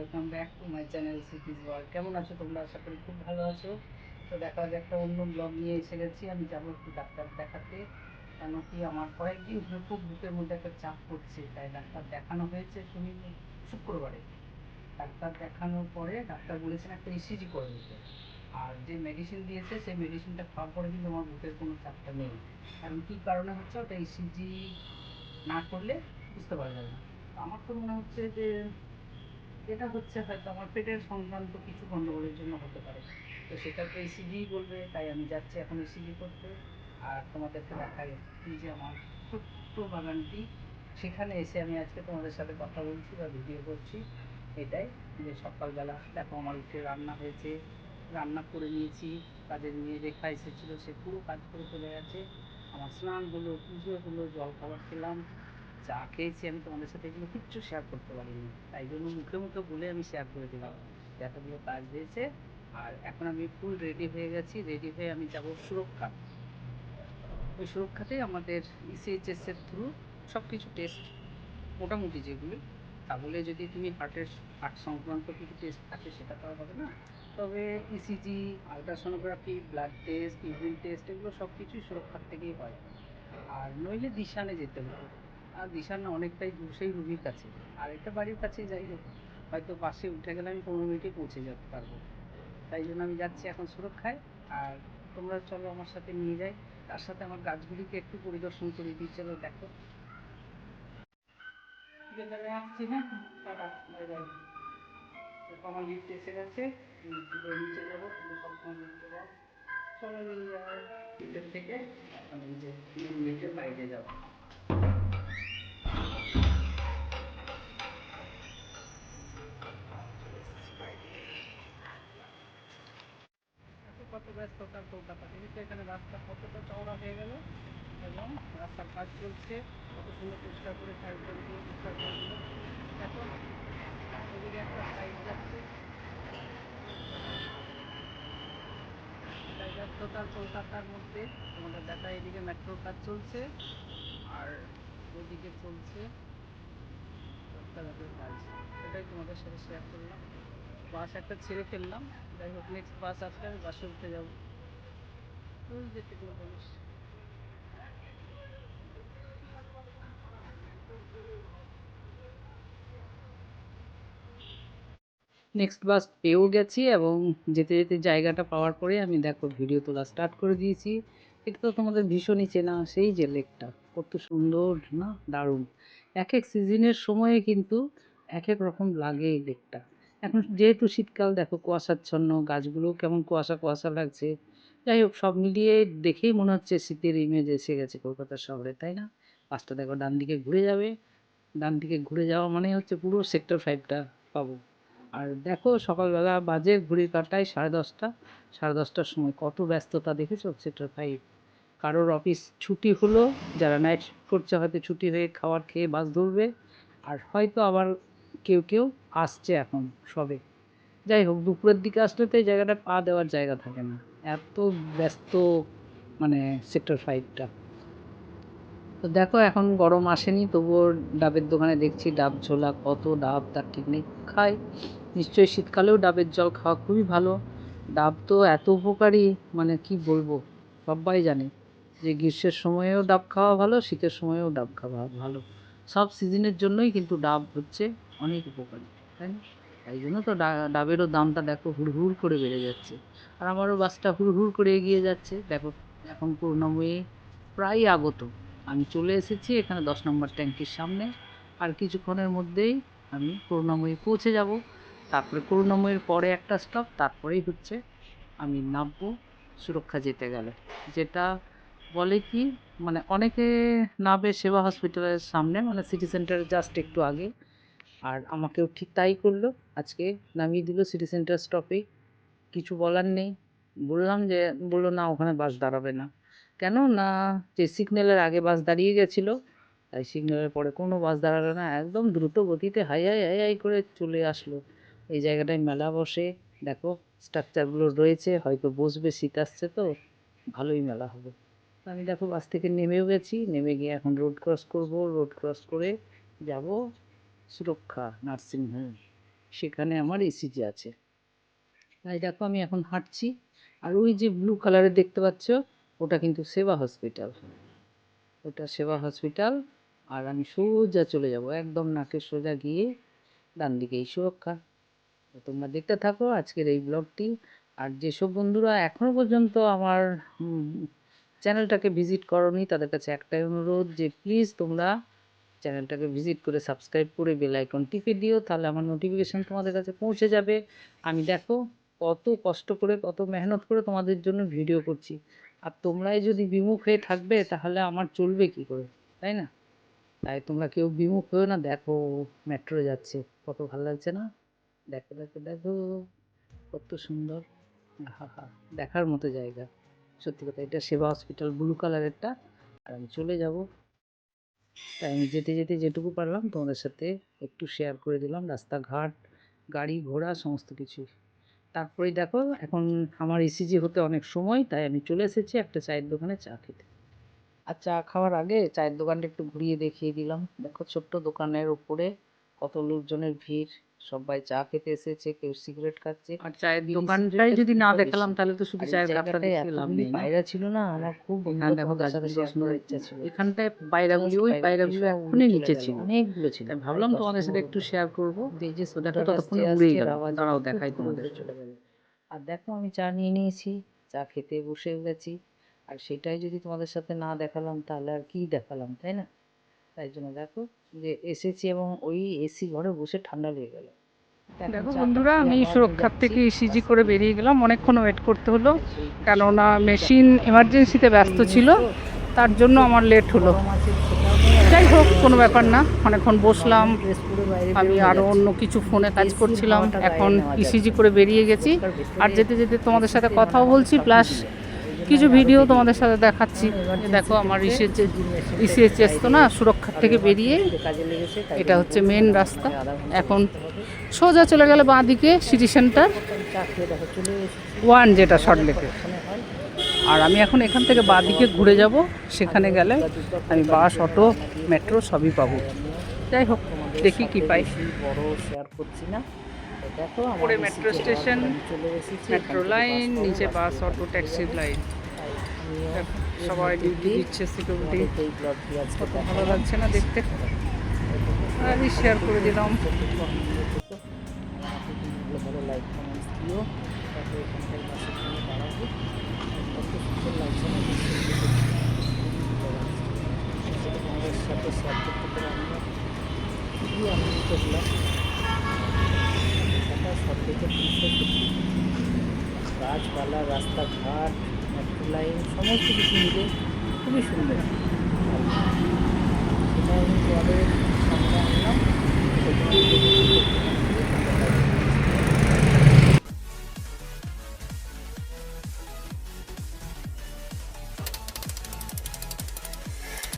Welcome back to my channel সিটিজ world. কেমন আছো তোমরা? আশা করি খুব ভালো আছো। তো দেখা যায় একটা অন্য ব্লগ নিয়ে এসে গেছি। আমি যাবো একটু ডাক্তার দেখাতে, কেন কি আমার কয়েকদিন ধরে খুব বুকের মধ্যে একটা চাপ পড়ছে, তাই ডাক্তার দেখানো হয়েছে শুক্রবারে। ডাক্তার দেখানোর পরে ডাক্তার বলেছেন একটা ইসিজি করে নিতে, আর যে মেডিসিন দিয়েছে সেই মেডিসিনটা খাওয়ার পরে কিন্তু আমার বুকের কোনো চাপটা নেই। কারণ কী কারণে হচ্ছে ওটা ইসিজি না করলে বুঝতে পারা যাবে না। তো আমার তো মনে হচ্ছে যে এটা হচ্ছে হয়তো আমার পেটের সংক্রান্ত কিছু গণ্ডগোলের জন্য হতে পারে। তো সেটা তো ইসিজিই বলবে, তাই আমি যাচ্ছি এখন ইসিজি করতে। আর তোমাদেরকে দেখাই এই যে আমার ছোট্ট বাগানটি, সেখানে এসে আমি আজকে তোমাদের সাথে কথা বলছি বা ভিডিও করছি। এটাই যে সকালবেলা দেখো আমার উঠে রান্না হয়েছে, রান্না করে নিয়েছি। কাজের মেয়ে রেখা এসেছিলো, সে পুরো কাজ করে চলে গেছে। আমার স্নান হলো, পুজো হলো, জল খাবার খেলাম, চা খেয়েছি। আমি তোমাদের সাথে এগুলো কিচ্ছু শেয়ার করতে পারিনি, তাই জন্য মুখে মুখে বলে আমি শেয়ার করে দিলাম যে এতগুলো কাজ হয়েছে। আর এখন আমি ফুল রেডি হয়ে গেছি, রেডি হয়ে আমি যাব সুরক্ষা। ওই সুরক্ষাতেই আমাদের ইসিএইচএস এর থ্রু সব কিছু টেস্ট মোটামুটি যেগুলি, তাহলে যদি তুমি হার্ট সংক্রান্ত কিছু টেস্ট থাকে সেটা তো আর হবে না। তবে ECG, ultrasonography, blood test, urine test, এগুলো সব কিছুই সুরক্ষার থেকেই হয়। আর নইলে দিশানে যেতে হতো, আর দিশান অনেকটাই দূর সেই রুগীর কাছে। আর এটা বাড়ির কাছে, যাই হোক হয়তো বাসে উঠে গেলে আমি 15 মিনিটে পৌঁছে যেতে পারবো। তাই জন্য আমি যাচ্ছি এখন সুরক্ষায়। আর তোমরা চলো আমার সাথে নিয়ে যাই, তার সাথে আমার গাছগুলিকে একটু পরিদর্শন করে দিই। চলো দেখো। ঠিক আছে, আমি আসছি। হ্যাঁ, টাটা, বাই বাই। আমার লিফট এসে গেছে, নিচে যাবো, তুমি সবসময় লিফটে যাও। চলো নিয়ে যাও লিফটের থেকে। এখন এই যে লিফটের বাইরে যাবো। কত ব্যস্ততা কলকাতা, দেখেছো এখানে রাস্তা কতটা চওড়া হয়ে গেল, এবং রাস্তার কাজ চলছে, কত সুন্দর পরিষ্কার করে সাইড দিয়ে পরিষ্কার করে দিল। দেখো ওদিকে একটা সাইড যাচ্ছে, এটাই ব্যস্ততার কলকাতার মধ্যে তোমাদের দেখা। এদিকে মেট্রোর কাজ চলছে, আর ওদিকে চলছে রাস্তাঘাটের কাজ। এটাই তোমাদের সাথে শেয়ার করলাম। বাস একটা ছেড়ে ফেললাম, যাই হোক নেক্সট বাস আসলে আমি বাসে উঠে যাবো। ওই যে টেকনোপলিশ। নেক্সট বাস পেয়েও গেছি, এবং যেতে যেতে জায়গাটা পাওয়ার পরে আমি দেখো ভিডিও তোলা স্টার্ট করে দিয়েছি। এটা তো তোমাদের ভীষণই চেনা, সেই যে লেকটা কত সুন্দর না, দারুণ। এক এক সিজনের সময়ে কিন্তু এক এক রকম লাগে এই লেকটা। এখন যেহেতু শীতকাল, দেখো কুয়াশাচ্ছন্ন, গাছগুলো কেমন কুয়াশা কুয়াশা লাগছে। যাই হোক সব মিলিয়ে দেখেই মনে হচ্ছে শীতের ইমেজ এসে গেছে কলকাতা শহরে, তাই না? বাসটা দেখো ডান দিকে ঘুরে যাবে, ডান দিকে ঘুরে যাওয়া মানে হচ্ছে পুরো সেক্টর 5টা পাবো। আর দেখো সকালবেলা বাজে ঘড়ির কাঁটায় 10:30। 10:30টার সময় কত ব্যস্ততা দেখেছো সেক্টর 5। কারোর অফিস ছুটি হলো, যারা নাইট শিফট করছে হয়তো ছুটি হয়ে খাবার খেয়ে বাস ধরবে। আর হয়তো আবার কেউ কেউ আসছে এখন সবে। যাই হোক দুপুরের দিকে আসলে তো এই জায়গাটা পা দেওয়ার জায়গা থাকে না, এত ব্যস্ত মানে সেক্টর 5টা। তো দেখো এখন গরম আসেনি, তবুও ডাবের দোকানে দেখছি ডাব ঝোলা, কত ডাব তার ঠিক নেই। খাই নিশ্চয়ই, শীতকালেও ডাবের জল খাওয়া খুবই ভালো। ডাব তো এত উপকারী, মানে কি বলবো, সবাই জানে যে গ্রীষ্মের সময়েও ডাব খাওয়া ভালো, শীতের সময়েও ডাব খাওয়া ভালো। সব সিজনের জন্যই কিন্তু ডাব হচ্ছে অনেক উপকারী, তাই না? তাই জন্য তো ডাবেরও দামটা দেখো হুড় হুড় করে বেড়ে যাচ্ছে। আর আমারও বাসটা হুড় হুড় করে এগিয়ে যাচ্ছে দেখো, এখন করুণাময়ী প্রায় আগত। আমি চলে এসেছি এখানে 10 নম্বর ট্যাঙ্কির সামনে। আর কিছুক্ষণের মধ্যেই আমি করুণাময়ী পৌঁছে যাব। তারপরে করুণাময়ীর পরে একটা স্টপ, তারপরেই হচ্ছে আমি নামবো সুরক্ষা যেতে গেলে, যেটা বলে কি, মানে অনেকে নামবে সেবা হসপিটালের সামনে, মানে সিটি সেন্টারের জাস্ট একটু আগে। আর আমাকেও ঠিক তাই করলো, আজকে নামিয়ে দিল সিটি সেন্টার স্টপেই। কিছু বলার নেই, বললাম যে, বললো না ওখানে বাস দাঁড়াবে না। কেন না, যে সিগন্যালের আগে বাস দাঁড়িয়ে গেছিলো, তাই সিগন্যালের পরে কোনো বাস দাঁড়ালো না, একদম দ্রুত গতিতে হাই হাই হাই হাই করে চলে আসলো। এই জায়গাটায় মেলা বসে, দেখো স্ট্রাকচারগুলো রয়েছে, হয়তো বসবে, শীত আসছে তো ভালোই মেলা হবে। আমি দেখো বাস থেকে নেমেও গেছি, নেমে গিয়ে এখন রোড ক্রস করব, রোড ক্রস করে যাব সুরক্ষা নার্সিংহোম। সেখানে আমার ইসিজি আছে। তাই দেখো আমি এখন হাঁটছি, আর ওই যে ব্লু কালারের দেখতে পাচ্ছ ওটা কিন্তু সেবা হসপিটাল, ওটা সেবা হসপিটাল। আর আমি সোজা চলে যাব, একদম নাকের সোজা গিয়ে ডান দিকেই সুরক্ষা। তো তোমরা দেখতে থাকো আজকের এই ব্লগটি। আর যেসব বন্ধুরা এখনো পর্যন্ত আমার চ্যানেলটাকে ভিজিট করোনি তাদের কাছে একটাই অনুরোধ যে প্লিজ তোমরা চ্যানেলটাকে ভিজিট করে সাবস্ক্রাইব করে বেল আইকন টিপে দিও, তাহলে আমার নোটিফিকেশান তোমাদের কাছে পৌঁছে যাবে। আমি দেখো কত কষ্ট করে কত মেহনত করে তোমাদের জন্য ভিডিও করছি, আর তোমরাই যদি বিমুখ হয়ে থাকবে তাহলে আমার চলবে কি করে, তাই না? তাই তোমরা কেউ বিমুখ হয়েও না। দেখো মেট্রো যাচ্ছে, কত ভালো লাগছে না? দেখো দেখো দেখো কত সুন্দর, আহা, দেখার মতো জায়গা। সত্যি কথা, এটা সেবা হসপিটাল ব্লু কালারেরটা। আর আমি চলে যাব, তাই আমি যেতে যেতে যেটুকু পারলাম তোমাদের সাথে একটু শেয়ার করে দিলাম, রাস্তাঘাট, গাড়ি ঘোড়া সমস্ত কিছু। তারপরেই দেখো এখন আমার ইসিজি হতে অনেক সময়, তাই আমি চলে এসেছি একটা চায়ের দোকানে চা খেতে। আর চা খাওয়ার আগে চায়ের দোকানটা একটু ঘুরিয়ে দেখিয়ে দিলাম। দেখো ছোট্ট দোকানের উপরে কত লোকজনের ভিড়, সবাই চা খেতে এসেছে, কেউ সিগারেট খাচ্ছে। আর চায়ের দোকানটাই যদি না দেখালাম তাহলে তো শুধু চায়ের কাপটা দেখে লাভ নেই। পায়রা ছিল না, আমার খুব বন্ধুদের সাথে শেয়ার করার ইচ্ছা ছিল। এখানটায় পায়রাগুলি, ওই পায়রাগুলো এখনই নিচে ছিল, অনেকগুলো ছিল। তাই ভাবলাম তোমাদের সাথে একটু শেয়ার করবো। দেখো ততক্ষণে উড়েই গেল, দাঁড়াও দেখাই তোমাদের। আর দেখো আমি চা নিয়ে নিয়েছি, চা খেতে বসে গেছি। আর সেটাই যদি তোমাদের সাথে না দেখালাম তাহলে আর কি দেখালাম, তাই না? তাই জন্য দেখো যে এসেছি এবং ওই এসি ঘরে বসে ঠান্ডা লেগে গেল। দেখো বন্ধুরা, আমি সুরক্ষার থেকে ইসিজি করে বেরিয়ে গেলাম। অনেকক্ষণ ওয়েট করতে হলো, কেননা মেশিন এমার্জেন্সিতে ব্যস্ত ছিল, তার জন্য আমার লেট হলো। যাই হোক, কোনো ব্যাপার না, অনেকক্ষণ বসলাম। আমি আরও অন্য কিছু ফোনে কাজ করছিলাম, এখন ইসিজি করে বেরিয়ে গেছি। আর যেতে যেতে তোমাদের সাথে কথাও বলছি, প্লাস কিছু ভিডিও তোমাদের সাথে দেখাচ্ছি। দেখো আমার ইসিএইচএস তো না, সুরক্ষার থেকে বেরিয়ে এটা হচ্ছে মেন রাস্তা। এখন সোজা চলে গেলে বাঁ দিকে সিটি সেন্টার 1, যেটা সল্টলেকের। আর আমি এখন এখান থেকে বাঁ দিকে ঘুরে যাব, সেখানে গেলে আমি বাস, অটো, মেট্রো সবই পাবো। যাই হোক, দেখি কি পাই। বড় শেয়ার করছি না। দেখো উপরে মেট্রো স্টেশন, মেট্রো লাইন, নিচে বাস, অটো, ট্যাক্সির লাইন। সবাই ডিউটি দিচ্ছে, সিকিউরিটি। কত ভালো লাগছে না দেখতে। আমি শেয়ার করে দিলাম। ভালো লাইক কমেন্টস দিও, তারপরে এখানকার বাসের জন্য দাঁড়াবো। কত সুন্দর লাগছে না সেটা তোমাদের সাথে শেয়ার করতে পারে। আমরা খুবই আনন্দিত হলাম। সব থেকে গাছপালা, রাস্তাঘাট, মেট্রো লাইন সমস্ত কিছু মিলে খুবই সুন্দর। সেটা আমি তোমাদের সামনে আনলাম।